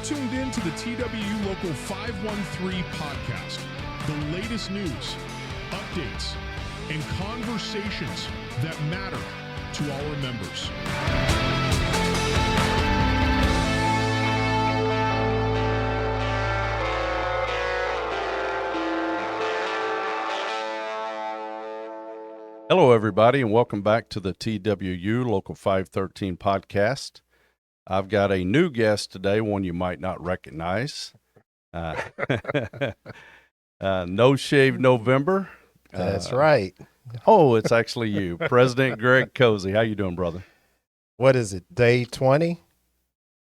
tuned in to the TWU Local 513 podcast. The latest news, updates, and conversations that matter to our members. Hello, everybody, and welcome back to the TWU Local 513 podcast. I've got a new guest today, one you might not recognize. No Shave November. That's right. Oh, it's actually you, President Greg Cozy. How you doing, brother? What is it, day 20?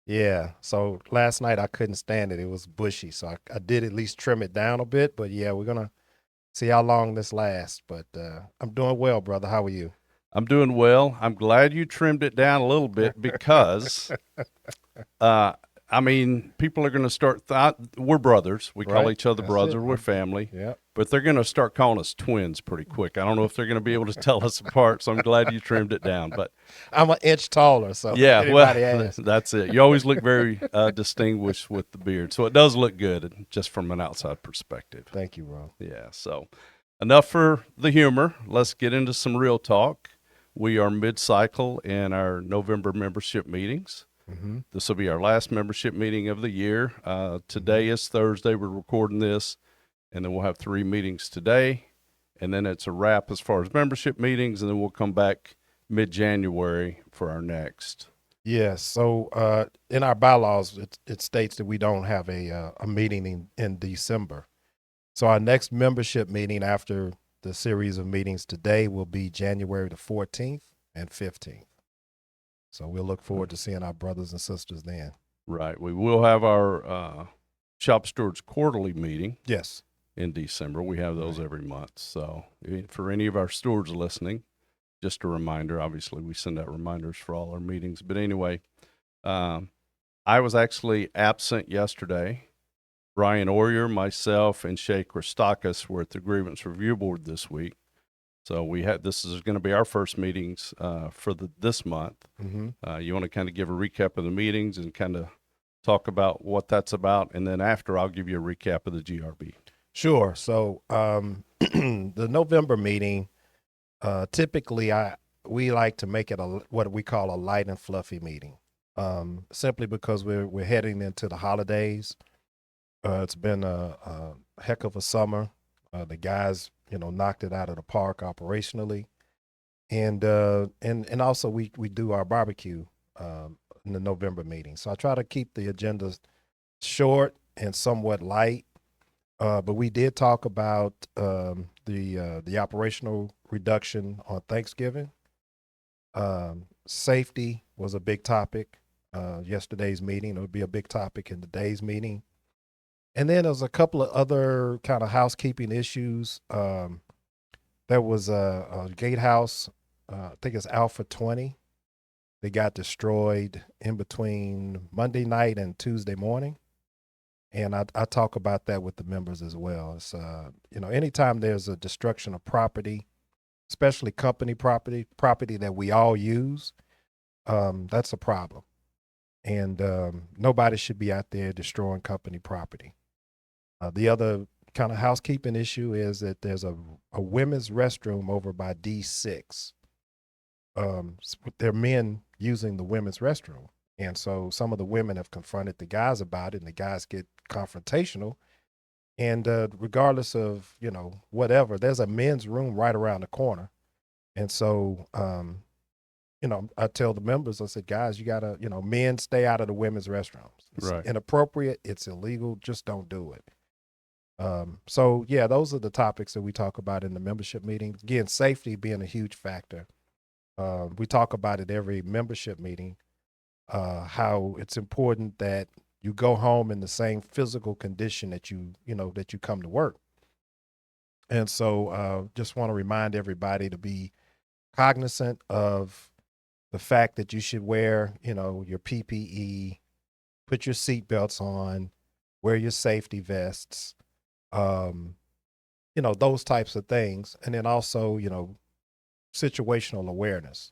Yeah, so last night I couldn't stand it. It was bushy, so I did at least trim it down a bit. But yeah, we're going to see how long this lasts. But I'm doing well, brother. How are you? I'm doing well. I'm glad you trimmed it down a little bit because, I mean, people are going to start, we're brothers. We call Right. each other That's brothers. it. We're family. Yeah. But they're going to start calling us twins pretty quick. I don't know if they're going to be able to tell us apart, so I'm glad you trimmed it down. But I'm an inch taller, so yeah, anybody well, asks. that's it. You always look very distinguished with the beard, so it does look good just from an outside perspective. Thank you, bro. Yeah, so enough for the humor. Let's get into some real talk. We are mid-cycle in our November membership meetings. Mm-hmm. This will be our last membership meeting of the year. Today is Thursday. We're recording this, and then we'll have 3 meetings today, and then it's a wrap as far as membership meetings, and then we'll come back mid-January for our next. Yeah, so in our bylaws, it states that we don't have a meeting in December. So our next membership meeting after the series of meetings today will be January the 14th and 15th. So we'll look forward to seeing our brothers and sisters then. Right. We will have our Shop Stewards quarterly meeting Yes. in December. We have those every month. So for any of our stewards listening, just a reminder. Obviously, we send out reminders for all our meetings. But anyway, I was actually absent yesterday. Brian Orier, myself, and Shay Christakis were at the Grievance Review Board this week. So this is going to be our first meetings for this month. Mm-hmm. You want to kind of give a recap of the meetings and kind of talk about what that's about, and then after I'll give you a recap of the GRB. Sure. So the November meeting, typically we like to make it what we call a light and fluffy meeting, simply because we're heading into the holidays. It's been a heck of a summer. The guys, knocked it out of the park operationally, and also we do our barbecue in the November meeting. So I try to keep the agenda short and somewhat light. But we did talk about the operational reduction on Thanksgiving. Safety was a big topic. Yesterday's meeting. It would be a big topic in today's meeting. And then there's a couple of other kind of housekeeping issues. There was a gatehouse, I think it's Alpha 20. They got destroyed in between Monday night and Tuesday morning. And I talk about that with the members as well. It's, anytime there's a destruction of property, especially company property that we all use, that's a problem. And nobody should be out there destroying company property. The other kind of housekeeping issue is that there's a women's restroom over by D6. There are men using the women's restroom. And so some of the women have confronted the guys about it, and the guys get confrontational. And regardless of, whatever, there's a men's room right around the corner. And so, I tell the members, I said, guys, you got to, men stay out of the women's restrooms. It's Right. inappropriate. It's illegal. Just don't do it. So, yeah, those are the topics that we talk about in the membership meeting. Again, safety being a huge factor. We talk about it every membership meeting, how it's important that you go home in the same physical condition that you come to work. And so just want to remind everybody to be cognizant of the fact that you should wear, your PPE, put your seatbelts on, wear your safety vests, those types of things. And then also, situational awareness.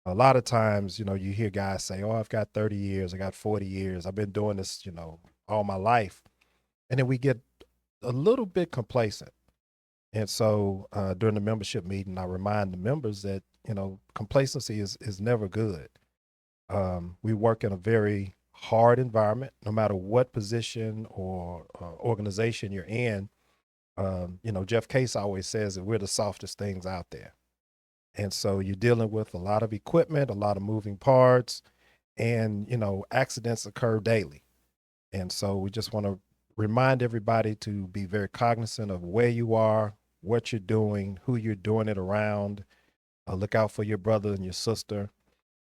A lot of times, you hear guys say, "Oh, I've got 30 years, I got 40 years, I've been doing this, all my life," and then we get a little bit complacent. And so during the membership meeting, I remind the members that complacency is never good. We work in a very hard environment, no matter what position or organization you're in. Jeff Case always says that we're the softest things out there. And so you're dealing with a lot of equipment, a lot of moving parts, and, accidents occur daily. And so we just want to remind everybody to be very cognizant of where you are, what you're doing, who you're doing it around. Look out for your brother and your sister.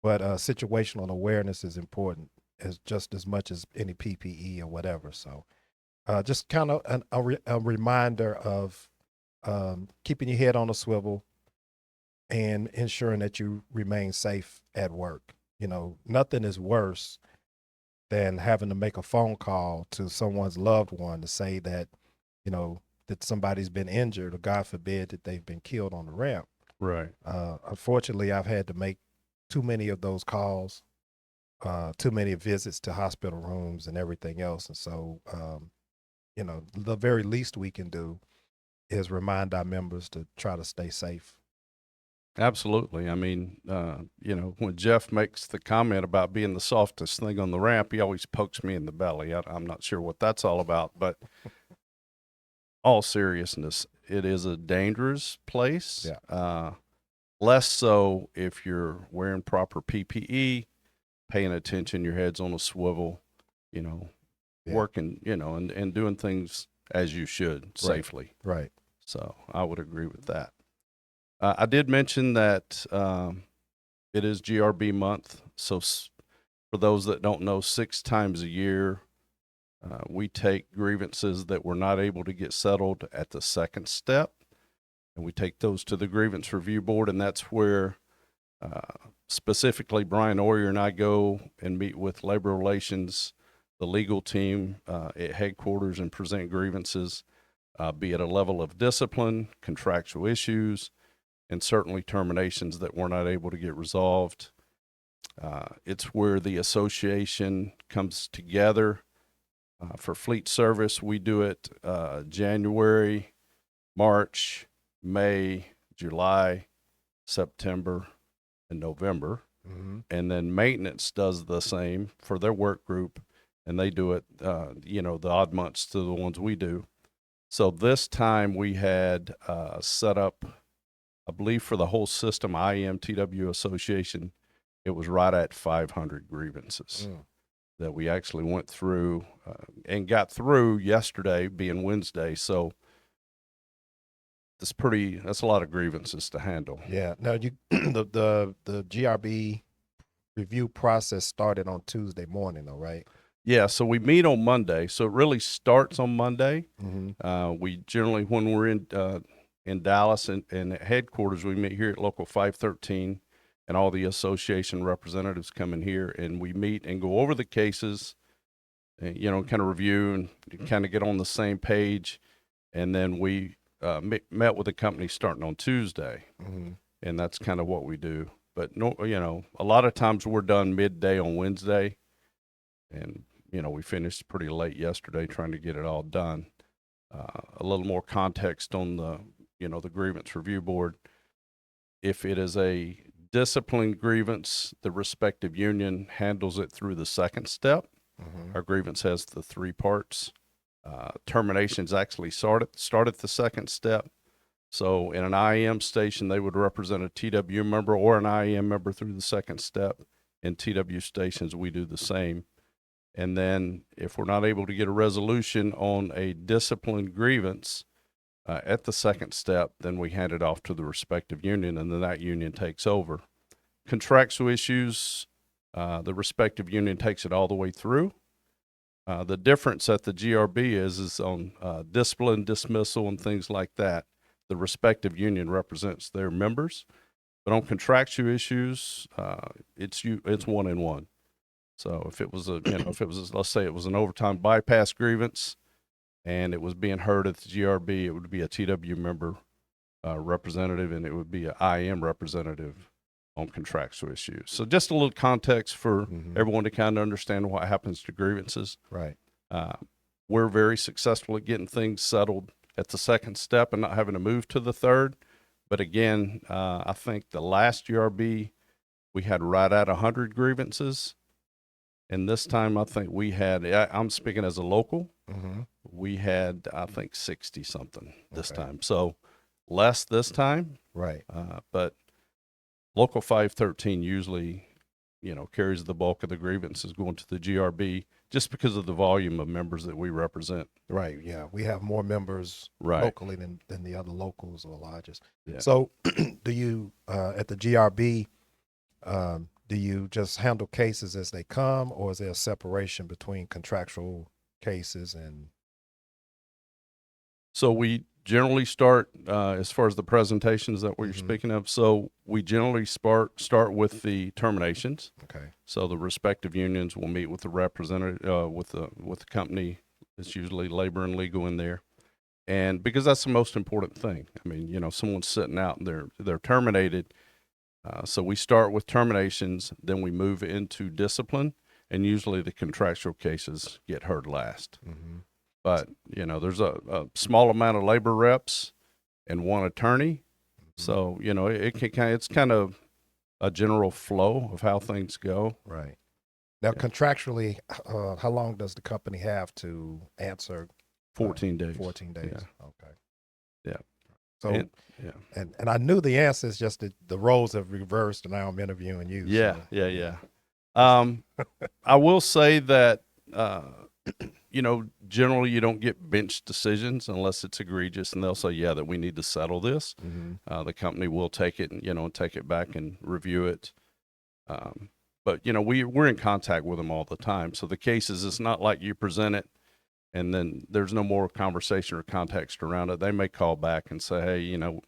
But situational awareness is important as just as much as any PPE or whatever. So just kind of a reminder of keeping your head on a swivel and ensuring that you remain safe at work. Nothing is worse than having to make a phone call to someone's loved one to say that, that somebody's been injured, or God forbid that they've been killed on the ramp. Right. Unfortunately, I've had to make too many of those calls, too many visits to hospital rooms and everything else. And so, the very least we can do is remind our members to try to stay safe. Absolutely. I mean, when Jeff makes the comment about being the softest thing on the ramp, he always pokes me in the belly. I'm not sure what that's all about, but all seriousness, it is a dangerous place. Yeah. Less so if you're wearing proper PPE, paying attention, your head's on a swivel, Yeah. working, and doing things as you should safely. Right. So I would agree with that. I did mention that it is GRB month. So for those that don't know, 6 times a year, we take grievances that we're not able to get settled at the second step, and we take those to the grievance review board, and that's where specifically Brian Oyer and I go and meet with labor relations, the legal team at headquarters, and present grievances, be it a level of discipline, contractual issues, and certainly terminations that we're not able to get resolved. It's where the association comes together. For fleet service, we do it January, March, May, July, September, and November. Mm-hmm. And then maintenance does the same for their work group, and they do it, the odd months to the ones we do. So this time we had set up, I believe for the whole system, IEM TWU Association, it was right at 500 grievances that we actually went through and got through yesterday, being Wednesday. So that's a lot of grievances to handle. Yeah. Now the GRB review process started on Tuesday morning, though, right? Yeah. So we meet on Monday. So it really starts on Monday. Mm-hmm. We generally, when we're in Dallas and at headquarters, we meet here at Local 513, and all the association representatives come in here, and we meet and go over the cases, and, kind of review and kind of get on the same page. And then we met with the company starting on Tuesday, Mm-hmm. and that's kind of what we do. But no, a lot of times we're done midday on Wednesday, and we finished pretty late yesterday trying to get it all done. A little more context on the the grievance review board. If it is a discipline grievance, the respective union handles it through the second step. Mm-hmm. Our grievance has the 3 parts. Terminations actually start at the second step. So in an IEM station, they would represent a TWU member or an IEM member through the second step. In TWU stations, we do the same. And then if we're not able to get a resolution on a discipline grievance at the second step, then we hand it off to the respective union, and then that union takes over. Contractual issues, the respective union takes it all the way through. The difference at the GRB is on discipline, dismissal, and things like that. The respective union represents their members, but on contractual issues, it's 1-on-1. So if it was let's say it was an overtime bypass grievance, and it was being heard at the GRB, it would be a TW member representative, and it would be an IM representative on contractual issues. So just a little context for Mhm. everyone to kind of understand what happens to grievances. Right. We're very successful at getting things settled at the second step and not having to move to the third. But again, I think the last URB, we had right at 100 grievances. And this time, I think we had, I'm speaking as a local, Mm-hmm. we had, I think, 60 something this Okay. time. So less this time, Right. but Local 513 usually, carries the bulk of the grievances going to the GRB just because of the volume of members that we represent. Right. Yeah. We have more members Right. locally than the other locals or lodges. Yeah. So do you, at the GRB, do you just handle cases as they come, or is there a separation between contractual cases and? So we generally start, as far as the presentations that we're Mhm. speaking of. So we generally start with the terminations. Okay. So the respective unions will meet with the representative, with the company. It's usually labor and legal in there, and because that's the most important thing. I mean, someone's sitting out and they're terminated. So we start with terminations, then we move into discipline, and usually the contractual cases get heard last. Mm-hmm. But there's a small amount of labor reps and one attorney, so it's kind of a general flow of how things go. Right. Now, Yeah. contractually, how long does the company have to answer? 14 days. 14 days. Yeah. Okay. Yeah. So, Yeah. and I knew the answer is just that the roles have reversed, and now I'm interviewing you. Yeah. So. Yeah. I will say that, generally you don't get bench decisions unless it's egregious, and they'll say, yeah, that we need to settle this. Mm-hmm. The company will take it and, take it back and review it. But, we're in contact with them all the time. So the cases, it's not like you present it and then there's no more conversation or context around it. They may call back and say, hey,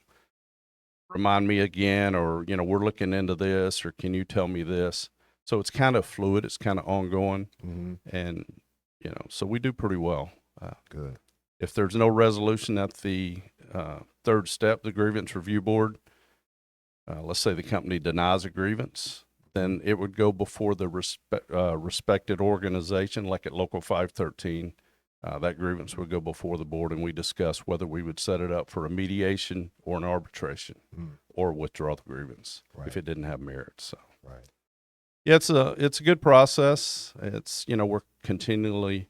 remind me again, or, we're looking into this, or can you tell me this? So it's kind of fluid. It's kind of ongoing. Mm-hmm. And, so we do pretty well. Good. If there's no resolution at the third step, the grievance review board, let's say the company denies a grievance, then it would go before the respected organization, like at Local 513. That grievance would go before the board, and we discuss whether we would set it up for a mediation or an arbitration, or withdraw the grievance if it didn't have merit. So, right. Yeah, it's a good process. It's we're continually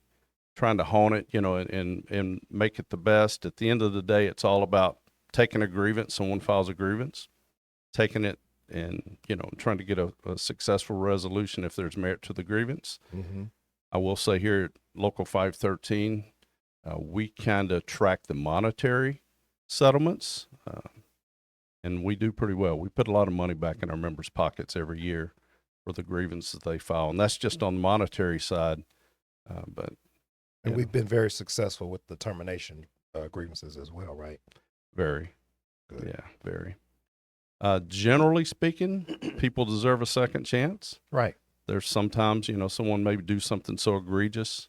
trying to hone it, and make it the best. At the end of the day, it's all about taking a grievance. Someone files a grievance, taking it and, trying to get a successful resolution if there's merit to the grievance. Mm-hmm. I will say here at Local 513, we kind of track the monetary settlements, and we do pretty well. We put a lot of money back in our members' pockets every year for the grievances they file, and that's just on the monetary side. And we've been very successful with the termination grievances as well, right? Very. Good. Yeah, very. Generally speaking, people deserve a second chance. Right. There's sometimes, someone may do something so egregious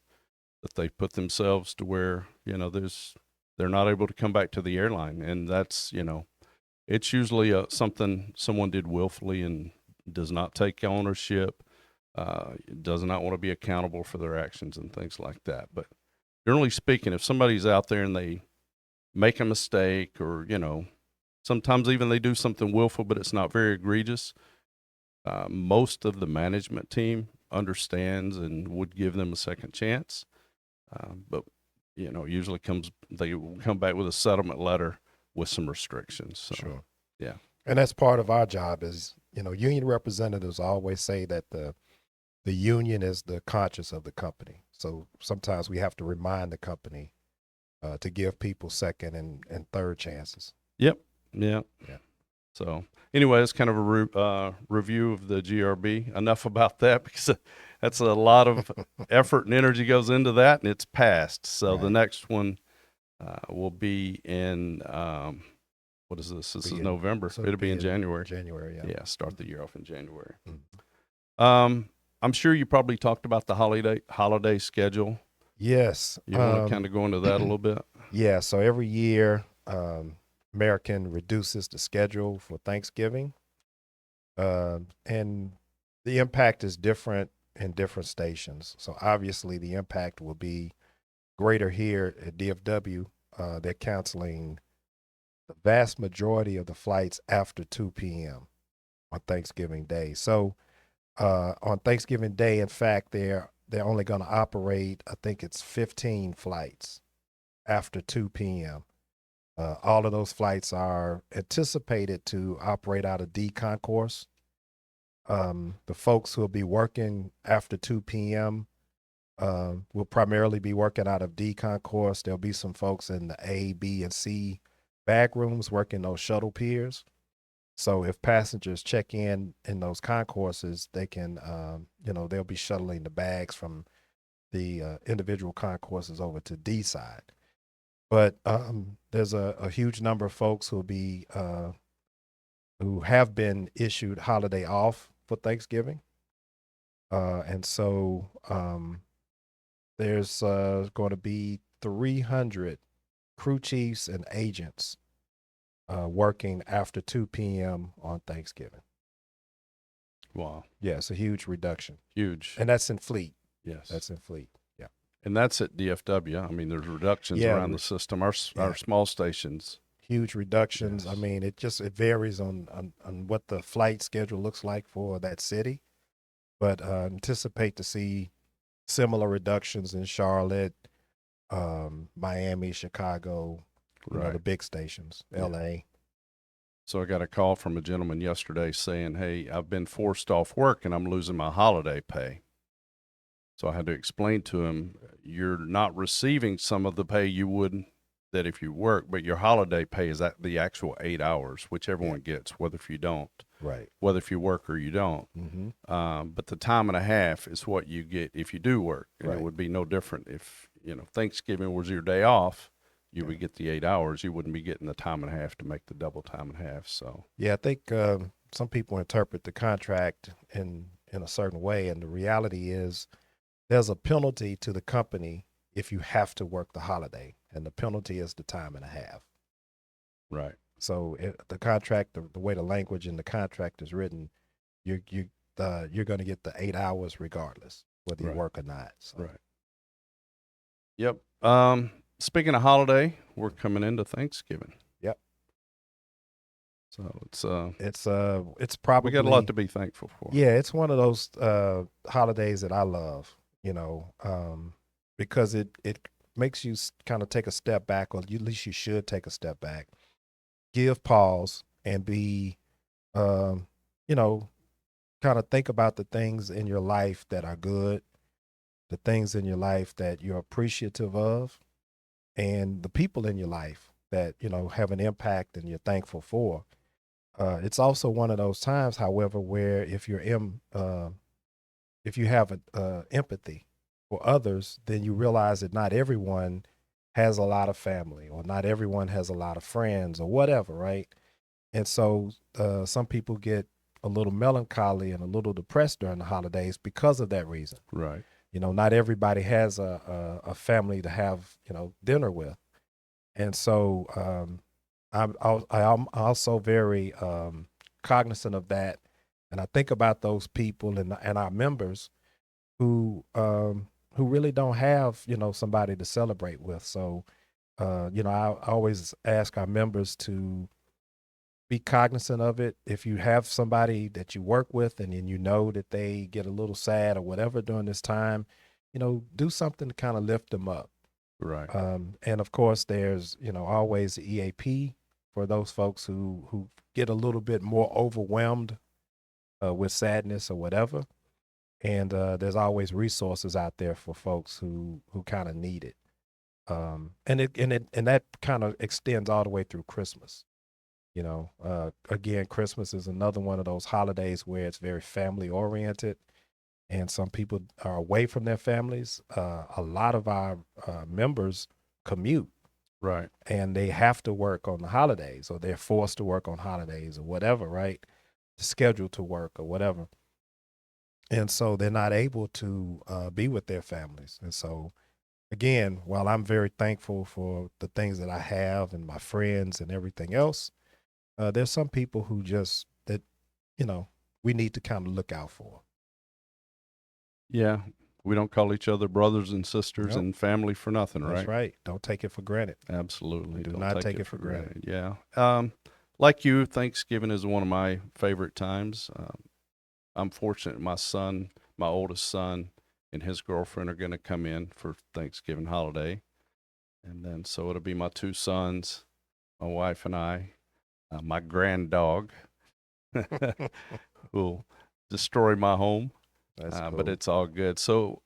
that they put themselves to where, they're not able to come back to the airline. And that's, it's usually something someone did willfully and does not take ownership, does not want to be accountable for their actions and things like that. But generally speaking, if somebody's out there and they make a mistake, or, sometimes even they do something willful, but it's not very egregious, most of the management team understands and would give them a second chance. But, usually they come back with a settlement letter with some restrictions. So, Sure. Yeah. And that's part of our job is, union representatives always say that the union is the conscience of the company. So sometimes we have to remind the company to give people second and third chances. Yep. Yeah. Yeah. So anyway, it's kind of a review of the GRB. Enough about that, because that's a lot of effort and energy goes into that, and it's passed. So the next one will be in, what is this? This is November. So it'll be in January. January, yeah. Yeah, start the year off in January. Mm-hmm. I'm sure you probably talked about the holiday schedule. Yes. You want to kind of go into that a little bit? Yeah, so every year, American reduces the schedule for Thanksgiving. And the impact is different in different stations. So obviously the impact will be greater here at DFW. They're canceling the vast majority of the flights after 2 p.m. on Thanksgiving Day. So on Thanksgiving Day, in fact, they're only going to operate, I think it's 15 flights after 2 p.m. All of those flights are anticipated to operate out of D Concourse. The folks who will be working after 2 p.m. Will primarily be working out of D Concourse. There'll be some folks in the A, B, and C bag rooms working those shuttle piers. So if passengers check in those concourses, they can, they'll be shuttling the bags from the individual concourses over to D side. But there's a huge number of folks who have been issued holiday off for Thanksgiving. And so there's going to be 300 crew chiefs and agents working after 2 p.m. on Thanksgiving. Wow. Yeah, it's a huge reduction. Huge. And that's in fleet. Yes. That's in fleet. Yeah. And that's at DFW. I mean, there's reductions around the system. Our small stations. Huge reductions. Yes. I mean, it varies on what the flight schedule looks like for that city. But anticipate to see similar reductions in Charlotte, Miami, Chicago, the big stations, LA. So I got a call from a gentleman yesterday saying, hey, I've been forced off work and I'm losing my holiday pay. So I had to explain to him, you're not receiving some of the pay you would that if you work, but your holiday pay is at the actual 8 hours, which everyone gets, whether if you don't. Right. Whether if you work or you don't. Mm-hmm. But the time and a half is what you get if you do work. And Right. It would be no different if, Thanksgiving was your day off. You would get the 8 hours. You wouldn't be getting the time and a half to make the double time and a half. So yeah, I think some people interpret the contract in a certain way, and the reality is there's a penalty to the company if you have to work the holiday, and the penalty is the time and a half. right. So the contract, the way the language in the contract is written, you're going to get the 8 hours regardless whether you work or not. So. Right. Yep. Speaking of holiday, we're coming into Thanksgiving. Yep. So it's probably, we got a lot to be thankful for. Yeah, it's one of those holidays that I love, because it makes you kind of take a step back, or at least you should take a step back, give pause, and be, kind of think about the things in your life that are good, the things in your life that you're appreciative of, and the people in your life that, have an impact and you're thankful for. It's also one of those times, however, where if you have empathy for others, then you realize that not everyone has a lot of family, or not everyone has a lot of friends, or whatever, right? And so some people get a little melancholy and a little depressed during the holidays because of that reason. Right. Not everybody has a family to have, dinner with. And so I'm also very cognizant of that. And I think about those people and our members who really don't have, somebody to celebrate with. So, I always ask our members to be cognizant of it. If you have somebody that you work with and then that they get a little sad or whatever during this time, do something to kind of lift them up. Right. And of course, there's, always the EAP for those folks who get a little bit more overwhelmed with sadness or whatever. And there's always resources out there for folks who kind of need it. And that kind of extends all the way through Christmas. Again, Christmas is another one of those holidays where it's very family oriented, and some people are away from their families. A lot of our members commute, right, and they have to work on the holidays, or they're forced to work on holidays, or whatever, right? Scheduled to work or whatever, and so they're not able to be with their families. And so, again, while I'm very thankful for the things that I have and my friends and everything else, there's some people who just we need to kind of look out for. Yeah. We don't call each other brothers and sisters Nope. and family for nothing, right? That's right. Don't take it for granted. Absolutely. Do Don't not take it for granted. Yeah. Like you, Thanksgiving is one of my favorite times. I'm fortunate my son, my oldest son, and his girlfriend are going to come in for Thanksgiving holiday. And then so it'll be my two sons, my wife and I, my grand dog who'll destroy my home. That's cool. But it's all good. So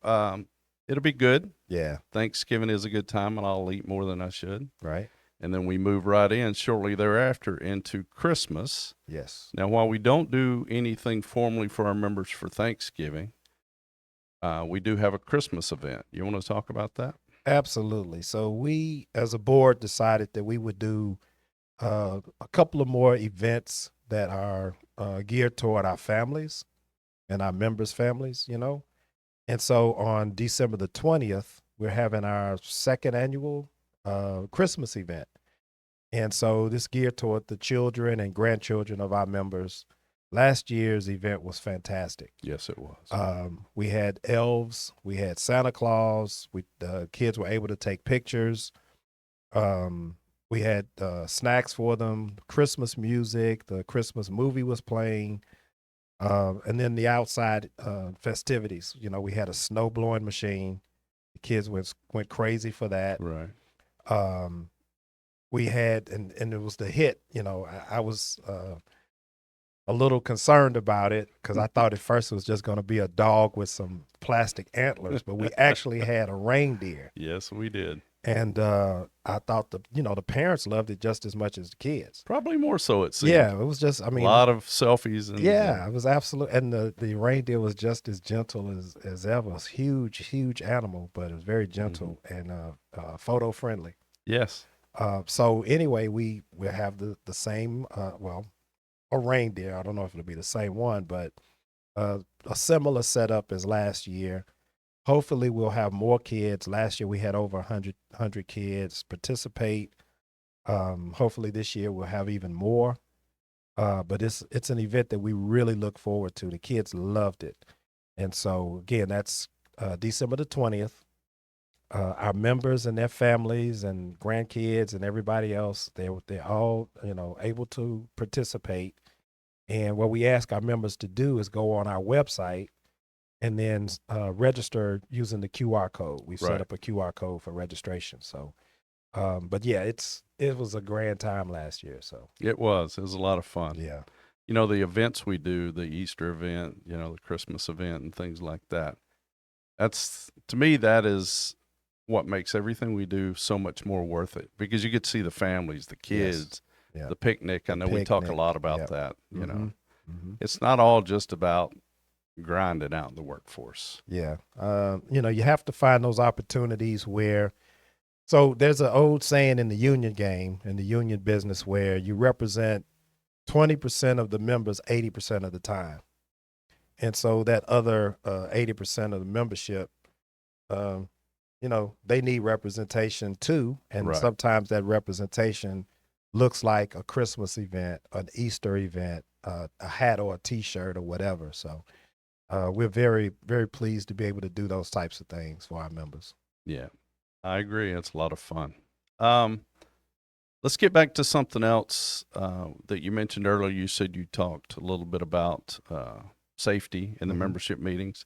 it'll be good. Yeah. Thanksgiving is a good time, and I'll eat more than I should. Right. And then we move right in shortly thereafter into Christmas. Yes. Now, while we don't do anything formally for our members for Thanksgiving, we do have a Christmas event. You want to talk about that? Absolutely. So we, as a board, decided that we would do a couple of more events that are geared toward our families and our members' families, And so on December the 20th, we're having our second annual Christmas event. And so this geared toward the children and grandchildren of our members. Last year's event was fantastic. Yes, it was. We had elves, we had Santa Claus, the kids were able to take pictures. We had snacks for them, Christmas music, the Christmas movie was playing. And then the outside festivities, we had a snow blowing machine. The kids went crazy for that. Right. We had, and it was the hit, I was a little concerned about it because I thought at first it was just going to be a dog with some plastic antlers, but we actually had a reindeer. Yes, we did. And I thought the parents loved it just as much as the kids. Probably more so, it seemed. Yeah, it was just, a lot of selfies. And it was absolute. And the reindeer was just as gentle as ever. It was huge animal, but it was very gentle and photo friendly. Yes. So anyway, we have the same, a reindeer. I don't know if it'll be the same one, but a similar setup as last year. Hopefully we'll have more kids. Last year we had over 100 kids participate. Hopefully this year we'll have even more. But it's an event that we really look forward to. The kids loved it. And so again, that's December the 20th. Our members and their families and grandkids and everybody else, they're all, able to participate. And what we ask our members to do is go on our website and then register using the QR code. We've set up a QR code for registration. So, but yeah, it was a grand time last year. So it was a lot of fun. Yeah. The events we do, the Easter event, the Christmas event and things like that. To me, that is what makes everything we do so much more worth it, because you get to see the families, the kids, the picnic. I know we talk a lot about that. It's not all just about grinding out the workforce. Yeah. You have to find those opportunities where, so there's an old saying in the union game, in the union business, where you represent 20% of the members 80% of the time. And so that other 80% of the membership, they need representation too. And sometimes that representation looks like a Christmas event, an Easter event, a hat or a T-shirt or whatever. So we're very, very pleased to be able to do those types of things for our members. Yeah, I agree. It's a lot of fun. Let's get back to something else that you mentioned earlier. You said you talked a little bit about safety in the membership meetings.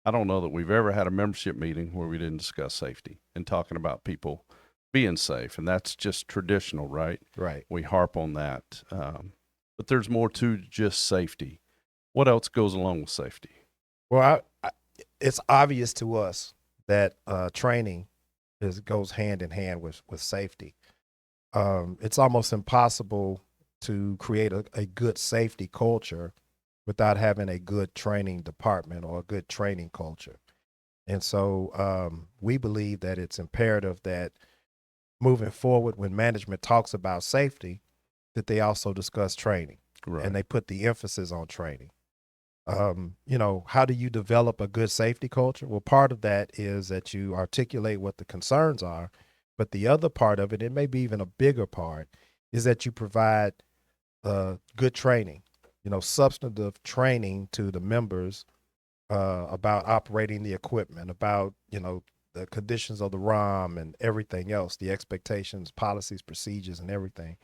I don't know that we've ever had a membership meeting where we didn't discuss safety and talking about people being safe. And that's just traditional, right? Right. We harp on that. But there's more to just safety. What else goes along with safety? Well, it's obvious to us that training goes hand in hand with safety. It's almost impossible to create a good safety culture without having a good training department or a good training culture. And so we believe that it's imperative that moving forward, when management talks about safety, that they also discuss training. Right. And they put the emphasis on training. How do you develop a good safety culture? Well, part of that is that you articulate what the concerns are, but the other part of it, it may be even a bigger part, is that you provide good training. substantive training to the members about operating the equipment, about, the conditions of the ROM and everything else, the expectations, policies, procedures, and everything.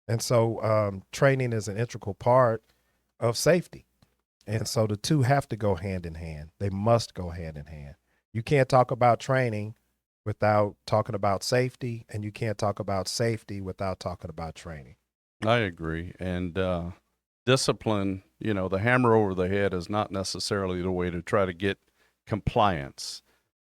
And so training is an integral part of safety. And so the two have to go hand in hand. They must go hand in hand. You can't talk about training without talking about safety, and you can't talk about safety without talking about training. I agree. And discipline, the hammer over the head is not necessarily the way to try to get compliance,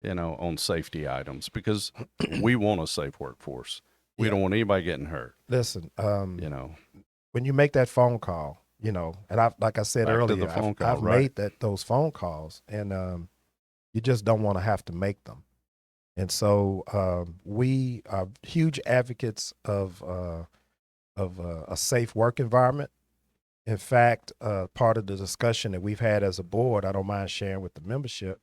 on safety items, because we want a safe workforce. We don't want anybody getting hurt. Listen, When you make that phone call, and like I said earlier, I've made those phone calls, and you just don't want to have to make them. And so we are huge advocates of a safe work environment. In fact, part of the discussion that we've had as a board, I don't mind sharing with the membership,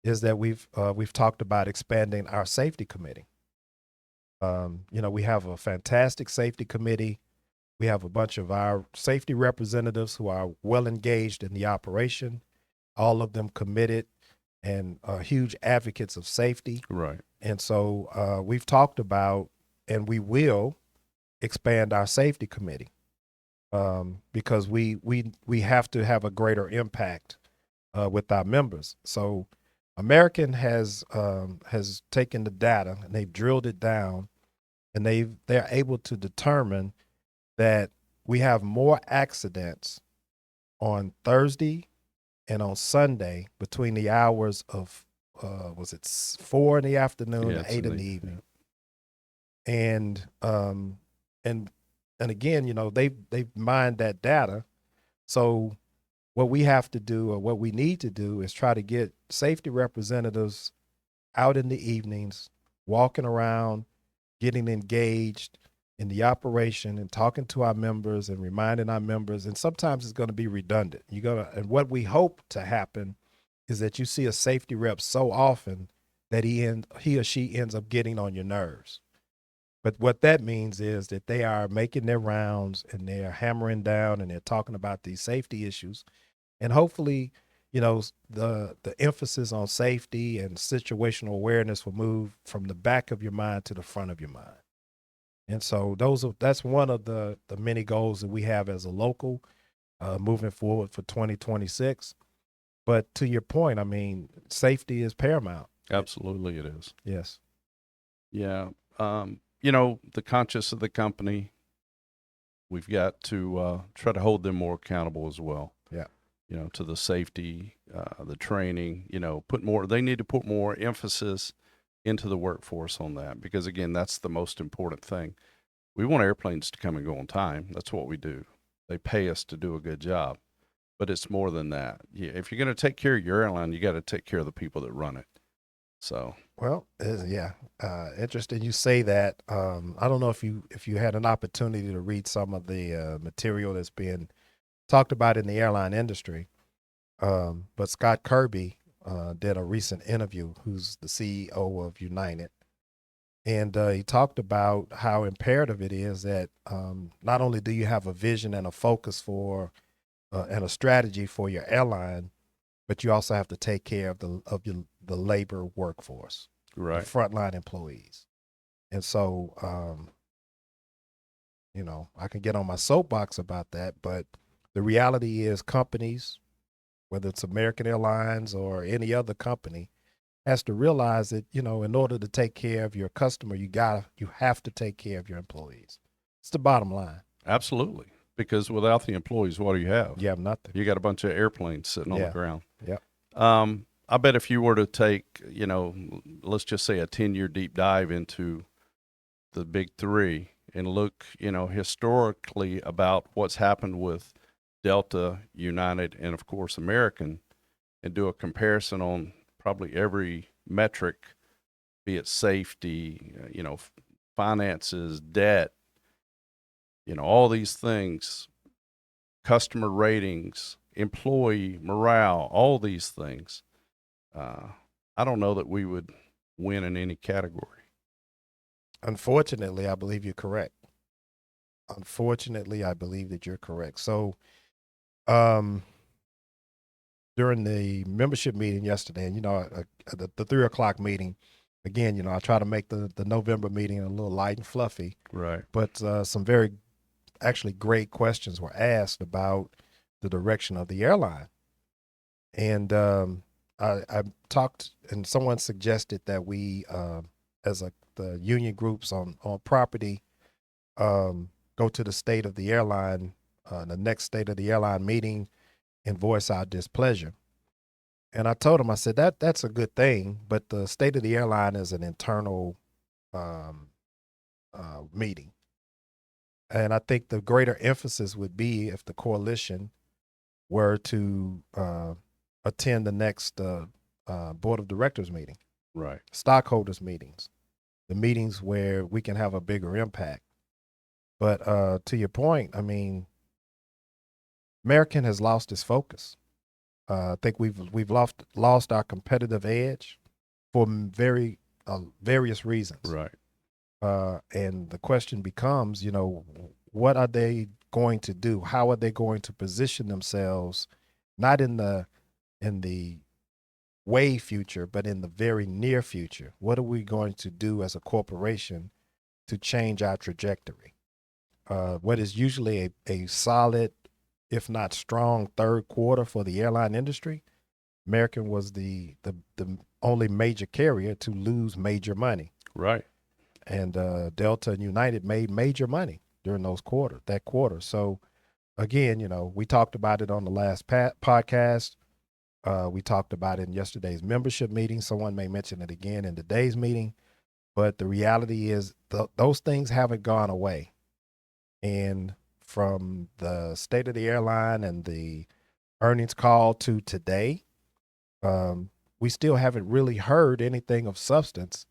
is that we've talked about expanding our safety committee. We have a fantastic safety committee. We have a bunch of our safety representatives who are well engaged in the operation, all of them committed and huge advocates of safety. Right. And so we've talked about, and we will expand our safety committee because we have to have a greater impact with our members. So American has taken the data and they've drilled it down, and they're able to determine that we have more accidents on Thursday and on Sunday between the hours of was it 4 in the afternoon and 8 in the evening. Yeah. And again, they've mined that data. So what we have to do, or what we need to do, is try to get safety representatives out in the evenings, walking around, getting engaged in the operation and talking to our members and reminding our members. And sometimes it's going to be redundant. And what we hope to happen is that you see a safety rep so often that he or she ends up getting on your nerves. But what that means is that they are making their rounds and they are hammering down and they're talking about these safety issues. And hopefully, the emphasis on safety and situational awareness will move from the back of your mind to the front of your mind. And so that's one of the many goals that we have as a local moving forward for 2026. But to your point, safety is paramount. Absolutely it is. Yes. Yeah. The conscience of the company, we've got to try to hold them more accountable as well. Yeah. To the safety, the training, they need to put more emphasis into the workforce on that, because again, that's the most important thing. We want airplanes to come and go on time. That's what we do. They pay us to do a good job, but it's more than that. Yeah, if you're going to take care of your airline, you got to take care of the people that run it. So, well, interesting you say that. I don't know if you had an opportunity to read some of the material that's being talked about in the airline industry, but Scott Kirby did a recent interview, who's the CEO of United, and he talked about how imperative it is that not only do you have a vision and a focus for and a strategy for your airline, but you also have to take care of the labor workforce, right, the frontline employees. And so, I can get on my soapbox about that, but the reality is companies, whether it's American Airlines or any other company, has to realize that, in order to take care of your customer, you have to take care of your employees. It's the bottom line. Absolutely. Because without the employees, what do you have? You have nothing. You got a bunch of airplanes sitting on the ground. Yeah. I bet if you were to take, let's just say a 10-year deep dive into the big three and look, historically about what's happened with Delta, United, and of course American, and do a comparison on probably every metric, be it safety, finances, debt, all these things, customer ratings, employee morale, all these things. I don't know that we would win in any category. Unfortunately, I believe you're correct. So During the membership meeting yesterday, and the 3 o'clock meeting, again, I try to make the November meeting a little light and fluffy, Right. but some very actually great questions were asked about the direction of the airline. And I talked, and someone suggested that we, the union groups on property, go to the state of the airline, the next state of the airline meeting, and voice our displeasure. And I told him, I said that's a good thing, but the state of the airline is an internal meeting, and I think the greater emphasis would be if the coalition were to attend the next board of directors meeting, Right. stockholders meetings, the meetings where we can have a bigger impact. But to your point, I mean, American has lost its focus. I think we've lost our competitive edge for various reasons. Right. And the question becomes, what are they going to do? How are they going to position themselves, not in the way future, but in the very near future? What are we going to do as a corporation to change our trajectory? What is usually a solid, if not strong, third quarter for the airline industry, American was the only major carrier to lose major money. Right. And Delta and United made major money during that quarter. So again, we talked about it on the last podcast. We talked about it in yesterday's membership meeting. Someone may mention it again in today's meeting, but the reality is those things haven't gone away. And from the state of the airline and the earnings call to today, we still haven't really heard anything of substance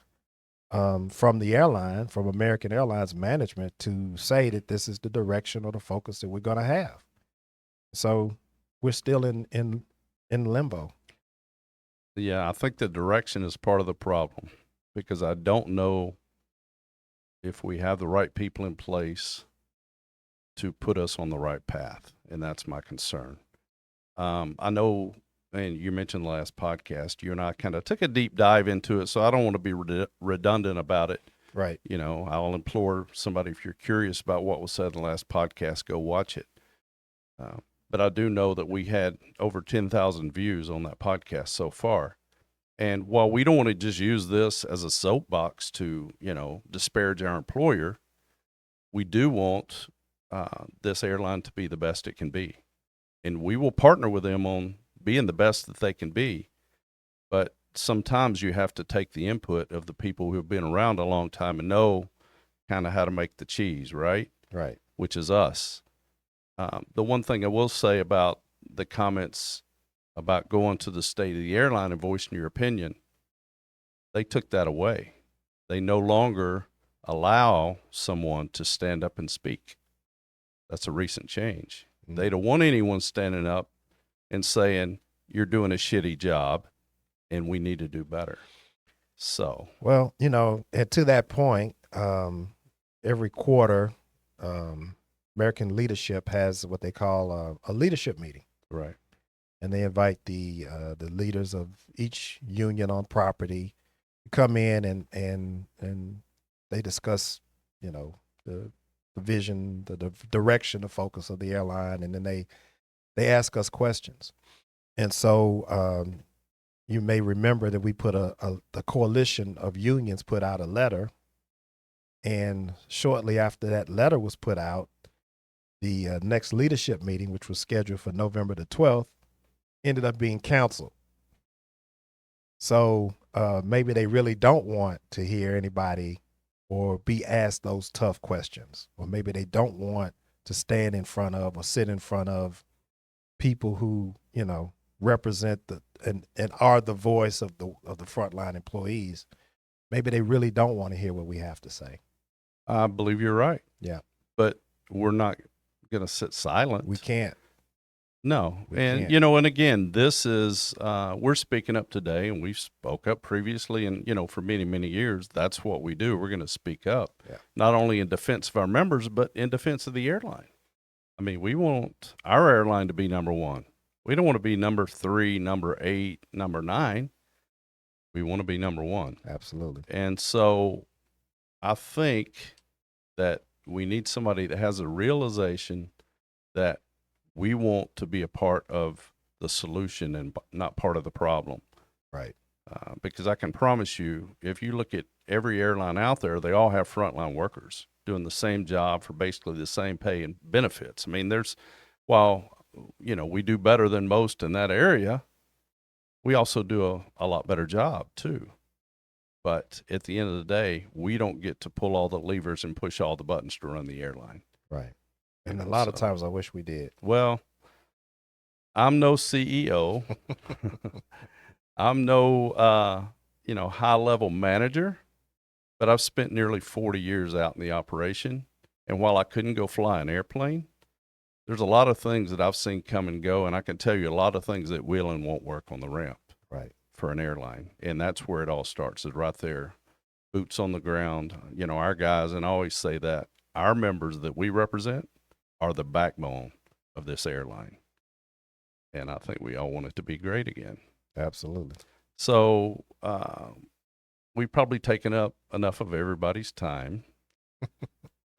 from the airline, from American Airlines management, to say that this is the direction or the focus that we're going to have. So we're still in limbo. Yeah, I think the direction is part of the problem, because I don't know if we have the right people in place to put us on the right path, and that's my concern. I know, and you mentioned the last podcast, you and I kind of took a deep dive into it, so I don't want to be redundant about it. Right. I'll implore somebody, if you're curious about what was said in the last podcast, go watch it. But I do know that we had over 10,000 views on that podcast so far. And while we don't want to just use this as a soapbox to, disparage our employer, we do want this airline to be the best it can be. And we will partner with them on being the best that they can be. But sometimes you have to take the input of the people who have been around a long time and know kind of how to make the cheese, right? Right. Which is us. The one thing I will say about the comments about going to the state of the airline and voicing your opinion, they took that away. They no longer allow someone to stand up and speak. That's a recent change. Mm-hmm. They don't want anyone standing up and saying, you're doing a shitty job and we need to do better. So, well, and to that point, every quarter, American leadership has what they call a leadership meeting. right. And they invite the leaders of each union on property to come in and they discuss, the vision, the direction, the focus of the airline, and then they ask us questions. And so you may remember that we put the coalition of unions put out a letter, and shortly after that letter was put out, the next leadership meeting, which was scheduled for November the 12th, ended up being canceled. So maybe they really don't want to hear anybody or be asked those tough questions, or maybe they don't want to stand in front of or sit in front of people who represent and are the voice of the frontline employees. Maybe they really don't want to hear what we have to say. I believe you're right. Yeah, but we're not going to sit silent. we can't. No. We and, can't. and again, this is, we're speaking up today, and we've spoke up previously, and, for many, many years, that's what we do. We're going to speak up, Yeah. not only in defense of our members, but in defense of the airline. I mean, we want our airline to be number one. We don't want to be number 3, number 8, number 9. We want to be number one. Absolutely. And so I think that we need somebody that has a realization that we want to be a part of the solution and not part of the problem. Right. Because I can promise you, if you look at every airline out there, they all have frontline workers doing the same job for basically the same pay and benefits. I mean, while, we do better than most in that area, we also do a lot better job too. But at the end of the day, we don't get to pull all the levers and push all the buttons to run the airline. Right. And a lot of times I wish we did. Well, I'm no CEO. I'm no, high-level manager, but I've spent nearly 40 years out in the operation. And while I couldn't go fly an airplane, there's a lot of things that I've seen come and go, and I can tell you a lot of things that will and won't work on the ramp. Right. For an airline. And that's where it all starts, is right there, boots on the ground. Our guys, and I always say that, our members that we represent are the backbone of this airline. And I think we all want it to be great again. Absolutely. So we've probably taken up enough of everybody's time.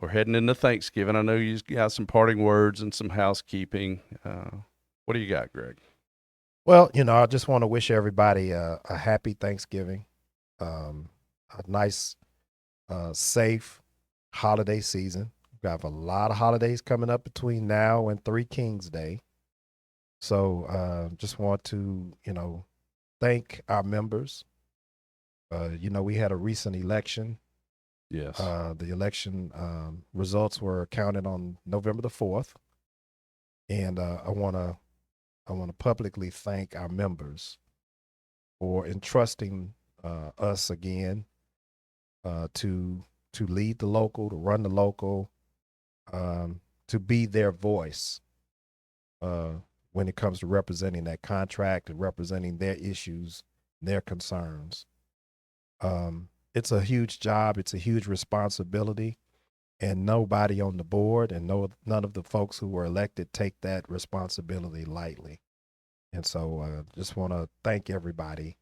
We're heading into Thanksgiving. I know you got some parting words and some housekeeping. What do you got, Greg? Well, I just want to wish everybody a happy Thanksgiving, a nice, safe holiday season. We have a lot of holidays coming up between now and Three Kings Day. So just want to, thank our members. We had a recent election. Yes. The election results were counted on November the 4th. And I want to publicly thank our members for entrusting us again to lead the local, to run the local, to be their voice when it comes to representing that contract and representing their issues, their concerns. It's a huge job. It's a huge responsibility. And nobody on the board and none of the folks who were elected take that responsibility lightly. And so just want to thank everybody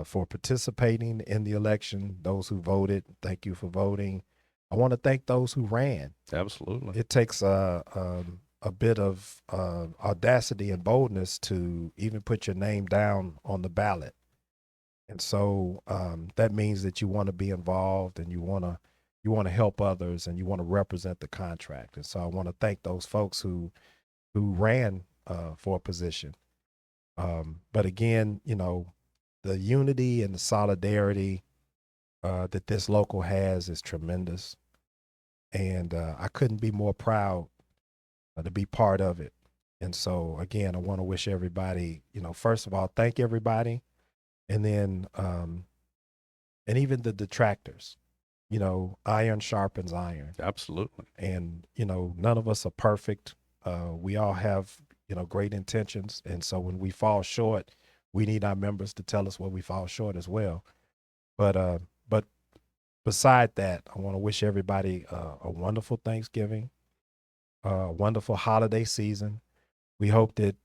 for participating in the election. Those who voted, thank you for voting. I want to thank those who ran. Absolutely. It takes a bit of audacity and boldness to even put your name down on the ballot. And so that means that you want to be involved and you want to help others and you want to represent the contract. And so I want to thank those folks who ran for a position. But again, the unity and the solidarity that this local has is tremendous. And I couldn't be more proud to be part of it. And so, again, I want to wish everybody, first of all, thank everybody. And then, and even the detractors, iron sharpens iron. Absolutely. And, none of us are perfect. We all have, great intentions. And so when we fall short, we need our members to tell us where we fall short as well. But beside that, I want to wish everybody a wonderful Thanksgiving, a wonderful holiday season. We hope that,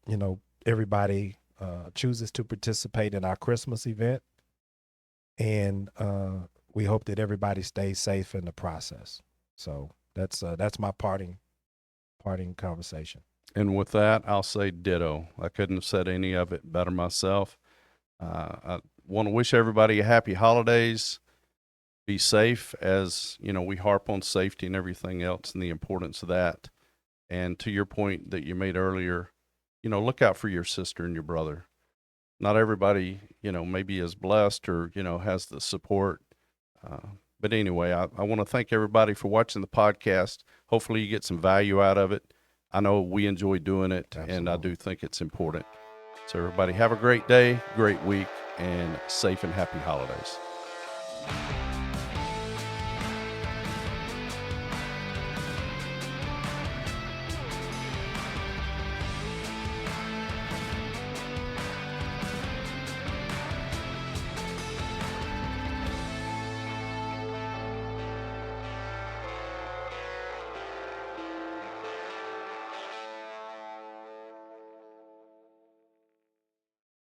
everybody chooses to participate in our Christmas event. And we hope that everybody stays safe in the process. So that's my parting conversation. And with that, I'll say ditto. I couldn't have said any of it better myself. I want to wish everybody a happy holidays. Be safe, as we harp on safety and everything else and the importance of that. And to your point that you made earlier, look out for your sister and your brother. Not everybody, maybe is blessed or, has the support. But anyway, I want to thank everybody for watching the podcast. Hopefully you get some value out of it. I know we enjoy doing it. Absolutely. And I do think it's important. So everybody have a great day, great week, and safe and happy holidays.